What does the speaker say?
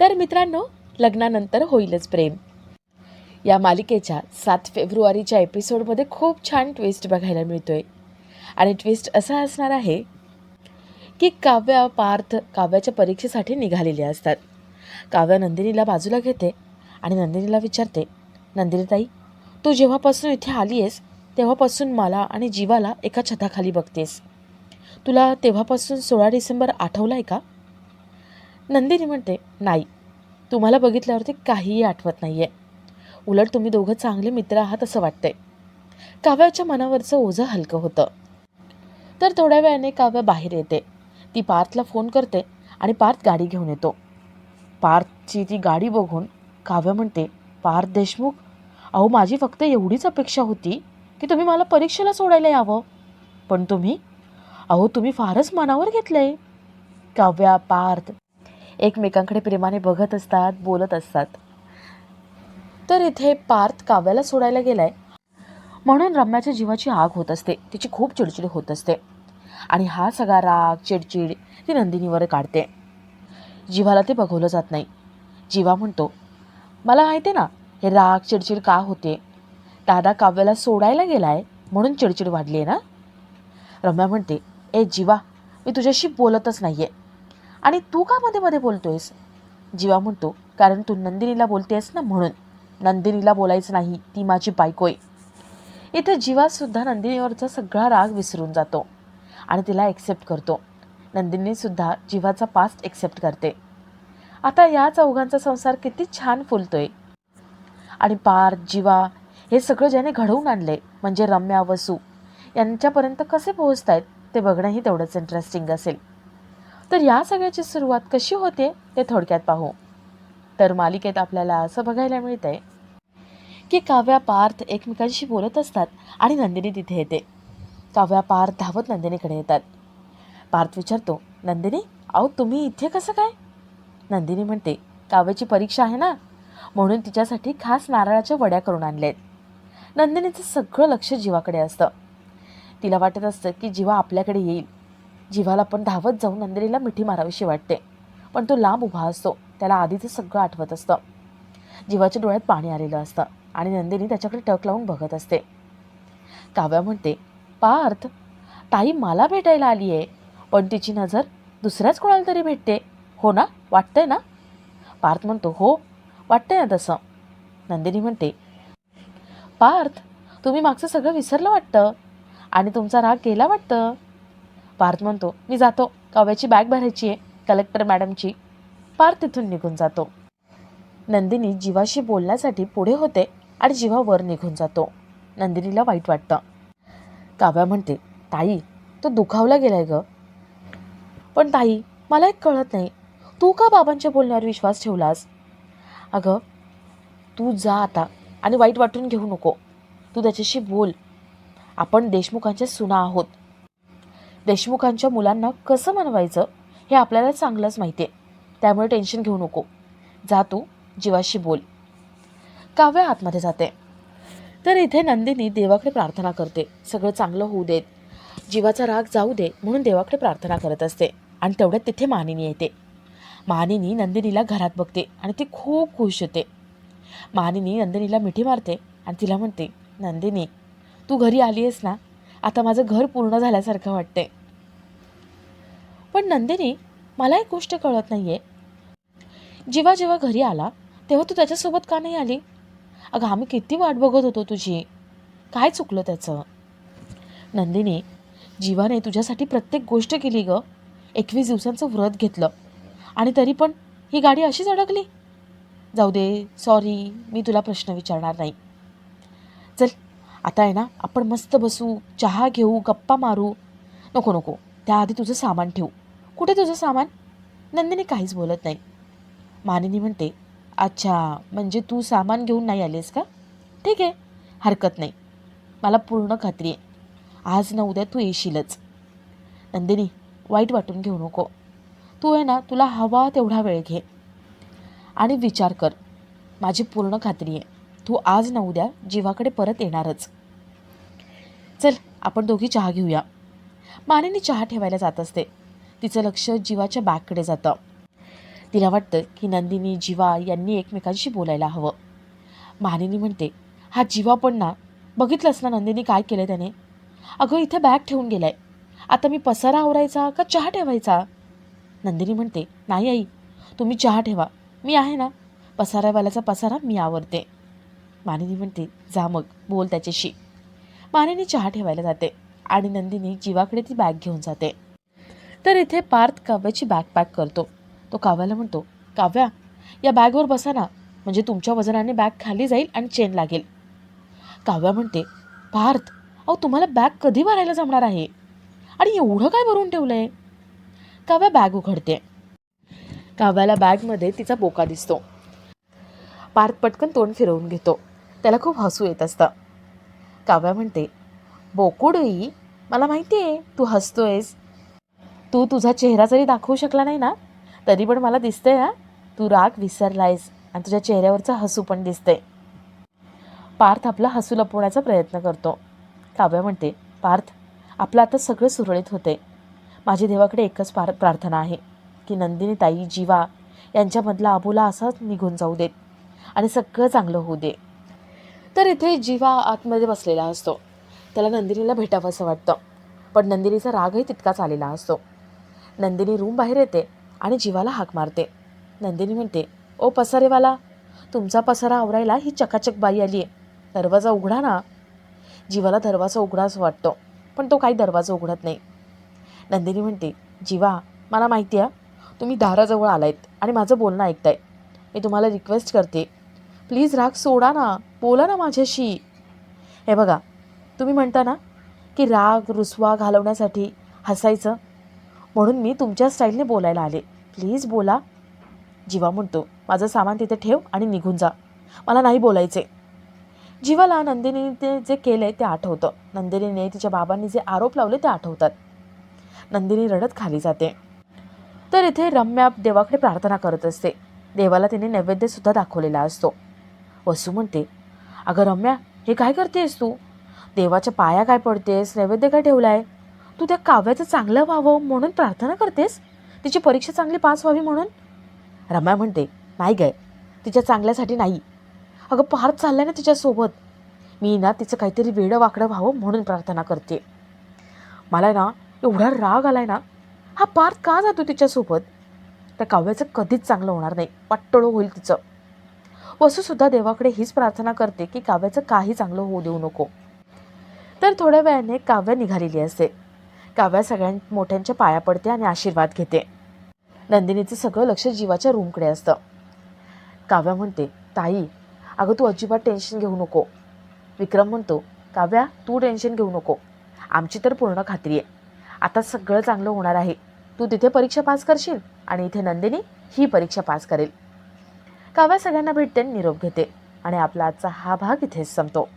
तर मित्रांनो, लग्नानंतर होईलच प्रेम या मालिकेच्या 7 फेब्रुवारीच्या एपिसोडमध्ये खूप छान ट्विस्ट बघायला मिळतोय. आणि ट्विस्ट असा असणार आहे की काव्याच्या परीक्षेसाठी निघालेले असतात. काव्या नंदिनीला बाजूला घेते आणि नंदिनीला विचारते, नंदिनीताई, तू जेव्हापासून इथे आली आहेस तेव्हापासून मला आणि जीवाला एका छताखाली बघतेस. तुला तेव्हापासून 16 डिसेंबर आठवला आहे का? नंदिनी म्हणते, नाही, तुम्हाला बघितल्यावरती काहीही आठवत नाही आहे. उलट तुम्ही दोघं चांगले मित्र आहात असं वाटतंय. काव्याच्या मनावरचं ओझं हलकं होतं. तर थोड्या वेळाने काव्य बाहेर येते. ती पार्थला फोन करते आणि पार्थ गाडी घेऊन येतो. पार्थची ती गाडी बघून काव्य म्हणते, पार्थ देशमुख, अहो माझी फक्त एवढीच अपेक्षा होती की तुम्ही मला परीक्षेला सोडायला यावं, पण तुम्ही फारच मनावर घेतलंय. काव्या पार्थ एकमेकांकडे प्रेमाने बघत असतात, बोलत असतात. तर इथे पार्थ काव्याला सोडायला गेलाय म्हणून रम्याच्या जीवाची आग होत असते. तिची खूप चिडचिड होत असते आणि हा सगळा राग चिडचिड ती नंदिनीवर काढते. जीवाला ते बघवलं जात नाही. जीवा म्हणतो, मला माहिती आहे ना हे राग चिडचिड का होते. दादा काव्याला सोडायला गेलाय म्हणून चिडचिड वाढली आहे ना. रम्या म्हणते, ए जीवा, मी तुझ्याशी बोलतच नाहीये आणि तू का मध्ये मध्ये बोलतोयस. जीवा म्हणतो, कारण तू नंदिनीला बोलतेस ना म्हणून. नंदिनीला बोलायचं नाही, ती माझी बायको आहे. इथे जीवासुद्धा नंदिनीवरचा सगळा राग विसरून जातो आणि तिला एक्सेप्ट करतो. नंदिनीसुद्धा जीवाचा पास्ट एक्सेप्ट करते. आता या चौघांचा संसार किती छान फुलतोय. आणि पार्थ जीवा हे सगळं ज्याने घडवून आणले म्हणजे रम्या वसू यांच्यापर्यंत कसे पोहोचत आहेत ते बघणंही तेवढंच इंटरेस्टिंग असेल. तर या सगळ्याची सुरुवात कशी होते ते थोडक्यात पाहू. तर मालिकेत आपल्याला असं बघायला मिळतंय की काव्या पार्थ एकमेकांशी बोलत असतात आणि नंदिनी तिथे येते. काव्या पार्थ धावत नंदिनीकडे येतात. पार्थ विचारतो, नंदिनी, अहो तुम्ही इथे कसं काय. नंदिनी म्हणते, काव्याची परीक्षा आहे ना म्हणून तिच्यासाठी खास नारळाच्या वड्या करून आणलेत. नंदिनीचं सगळं लक्ष जीवाकडे असतं. तिला वाटत असतं की जीवा आपल्याकडे येईल. जीवाला पण धावत जाऊन नंदिनीला मिठी मारावीशी वाटते, पण तो लांब उभा असतो. त्याला आधीचं सगळं आठवत असतं. जीवाच्या डोळ्यात पाणी आलेलं असतं आणि नंदिनी त्याच्याकडे टक लावून बघत असते. काव्या म्हणते, पार्थ, ताई मला भेटायला आली आहे पण तिची नजर दुसऱ्याच कोणाला तरी भेटते, हो ना, वाटतंय ना. पार्थ म्हणतो, हो वाटतंय ना तसं. नंदिनी म्हणते, पार्थ, तुम्ही मागचं सगळं विसरलं वाटतं आणि तुमचा राग गेला वाटतं. पार्थ म्हणतो, मी जातो, काव्याची बॅग भरायची आहे, कलेक्टर मॅडमची. पार्थ तिथून निघून जातो. नंदिनी जीवाशी बोलण्यासाठी पुढे होते आणि जीवा वर निघून जातो. नंदिनीला वाईट वाटतं. काव्या म्हणते, ताई, तो दुखावला गेलाय ग. पण ताई, मला एक कळत नाही, तू का बाबांच्या बोलण्यावर विश्वास ठेवलास. अगं तू जा आता आणि वाईट वाटून घेऊ नको. तू त्याच्याशी बोल. आपण देशमुखांच्या सुना आहोत. देशमुखांच्या मुलांना कसं मनवायचं हे आपल्याला चांगलंच माहिती आहे. त्यामुळे टेन्शन घेऊ नको. जा तू जीवाशी बोल. काव्य आतमध्ये जाते. तर इथे नंदिनी देवाकडे प्रार्थना करते, सगळं चांगलं होऊ देत, जीवाचा राग जाऊ दे म्हणून देवाकडे प्रार्थना करत असते. आणि तेवढ्यात तिथे मानिनी येते. मानिनी नंदिनीला घरात बघते आणि ती खूप खुश होते. मानिनी नंदिनीला मिठी मारते आणि तिला म्हणते, नंदिनी, तू घरी आली आहेस ना, आता माझं घर पूर्ण झाल्यासारखं वाटते. पण नंदिनी, मला एक गोष्ट कळत नाही आहे. जीवा जेव्हा घरी आला तेव्हा तू त्याच्यासोबत का नाही आली. अगं आम्ही किती वाट बघत होतो तुझी. काय चुकलं त्याचं. नंदिनी, जीवाने तुझ्यासाठी प्रत्येक गोष्ट केली ग. 21 दिवसांचं व्रत घेतलं आणि तरी पण ही गाडी अशीच अडकली. जाऊ दे, सॉरी, मी तुला प्रश्न विचारणार नाही. चल आता आहे ना, आपण मस्त बसू, चहा घेऊ, गप्पा मारू. नको नको, त्याआधी तुझं सामान ठेवू. कुठे तुझं सामान. नंदिनी काहीच बोलत नाही. मानिनी म्हणते, अच्छा, म्हणजे तू सामान घेऊन नाही आलीस का. ठीक आहे, हरकत नाही. मला पूर्ण खात्री आहे आज ना उद्या तू येशीलच. नंदिनी, वाईट वाटून घेऊ नको. तू आहे ना, तुला हवा तेवढा वेळ घे आणि विचार कर. माझी पूर्ण खात्री आहे तू आज ना उद्या जीवाकडे परत येणारच. चल आपण दोघी चहा घेऊया. मानिनी चहा ठेवायला जात असते. तिचं लक्ष जीवाच्या बॅगकडे जातं. तिला वाटतं की नंदिनी जीवा यांनी एकमेकांशी बोलायला हवं. मानिनी म्हणते, हा जीवा पण ना, बघितलंस ना नंदिनी काय केलं त्याने? अगं इथे बॅग ठेवून गेलाय. आता मी पसारा आवरायचा का चहा ठेवायचा? नंदिनी म्हणते, नाही आई, तुम्ही चहा ठेवा, मी आहे ना, पसारावाल्याचा पसारा मी आवरते. मानिनी म्हणते, जा मग बोल त्याच्याशी. मानिनी चहा ठेवायला जाते आणि नंदिनी जीवाकडे ती बॅग घेऊन जाते. तर इथे पार्थ काव्याची बॅग पॅक करतो. तो काव्याला म्हणतो, काव्या, या बॅगवर बसा ना, म्हणजे तुमच्या वजनाने बॅग खाली जाईल आणि चेन लागेल. काव्या म्हणते, पार्थ, अहो तुम्हाला बॅग कधी भरायला जमणार आहे? आणि एवढं काय भरून ठेवलंय? काव्या बॅग उघडते. काव्याला बॅगमध्ये तिचा बोका दिसतो. पार्थ पटकन तोंड फिरवून घेतो. त्याला खूप हसू येत असतं. काव्या म्हणते, बोकुडई, मला माहिती आहे तू हसतोयस. तू तुझा चेहरा जरी दाखवू शकला नाही ना, तरी पण मला दिसतंय ना, तू राग विसरलायस आणि तुझ्या चेहऱ्यावरचं हसू पण दिसतंय. पार्थ आपला हसू लपवण्याचा प्रयत्न करतो. काव्या म्हणते, पार्थ, आपलं आता सगळं सुरळीत होते. माझी देवाकडे एकच प्रार्थना आहे की नंदिनी ताई, जीवा यांच्यामधला अबोला असाच निघून जाऊ देत आणि सगळं चांगलं होऊ दे. तर इथे जीवा आतमध्ये बसलेला असतो. त्याला नंदिनीला भेटावं असं वाटतं, पण नंदिनीचा रागही तितकाच आलेला असतो. नंदिनी रूम बाहेर येते आणि जीवाला हाक मारते. नंदिनी म्हणते, ओ पसारेवाला, तुमचा पसारा आवरायला ही चकाचक बाई आली आहे, दरवाजा उघडा ना. जीवाला दरवाजा उघडाच वाटतो, पण तो काही दरवाजा उघडत नाही. नंदिनी म्हणते, जीवा, मला माहिती आहे तुम्ही दाराजवळ आलायत आणि माझं बोलणं ऐकताय. मी तुम्हाला रिक्वेस्ट करते, प्लीज राग सोडा ना, बोला ना माझ्याशी. हे बघा, तुम्ही म्हणता ना की राग रुसवा घालवण्यासाठी हसायचं, म्हणून मी तुमच्या स्टाईलने बोलायला आले. प्लीज बोला. जीवा म्हणतो, माझं सामान तिथे ठेव आणि निघून जा, मला नाही बोलायचे. जीवाला नंदिनीने जे केलंय ते आठवतं. नंदिनीने तिच्या बाबांनी जे आरोप लावले ते आठवतात. नंदिनी रडत खाली जाते. तर इथे रम्या देवाकडे प्रार्थना करत असते. देवाला तिने नैवेद्यसुद्धा दाखवलेला असतो. वसू म्हणते, अगं रम्या, हे काय करतेस तू? देवाच्या पाया काय पडतेस? नैवेद्य काय ठेवलाय? तू त्या काव्याचं चांगलं व्हावं म्हणून प्रार्थना करतेस, तिची परीक्षा चांगली पास व्हावी म्हणून? रम्या म्हणते, नाही काय, तिच्या चांगल्यासाठी नाही. अगं पार्थ चाललाय ना तिच्यासोबत, मी ना तिचं काहीतरी वेडं वाकडं व्हावं म्हणून प्रार्थना करते. मला ना एवढा राग आलाय ना, हा पार्थ का जातो तिच्यासोबत? त्या काव्याचं कधीच चांगलं होणार नाही, वाटोळं होईल तिचं. वसूसुद्धा देवाकडे हीच प्रार्थना करते की काव्याचं काही चांगलं होऊ देऊ नको. तर थोड्या वेळाने काव्या निघालेली असते. काव्या सगळ्यां मोठ्यांच्या पाया पडते आणि आशीर्वाद घेते. नंदिनीचं सगळं लक्ष जीवाच्या रूमकडे असतं. काव्या म्हणते, ताई, अगं तू अजिबात टेन्शन घेऊ नको. विक्रम म्हणतो, काव्या, तू टेन्शन घेऊ नको, आमची तर पूर्ण खात्री आहे, आता सगळं चांगलं होणार आहे. तू तिथे परीक्षा पास करशील आणि इथे नंदिनी ही परीक्षा पास करेल. काव्या सगळ्यांना भेटते, निरोप घेते आणि आपला आजचा हा भाग इथेच संपतो.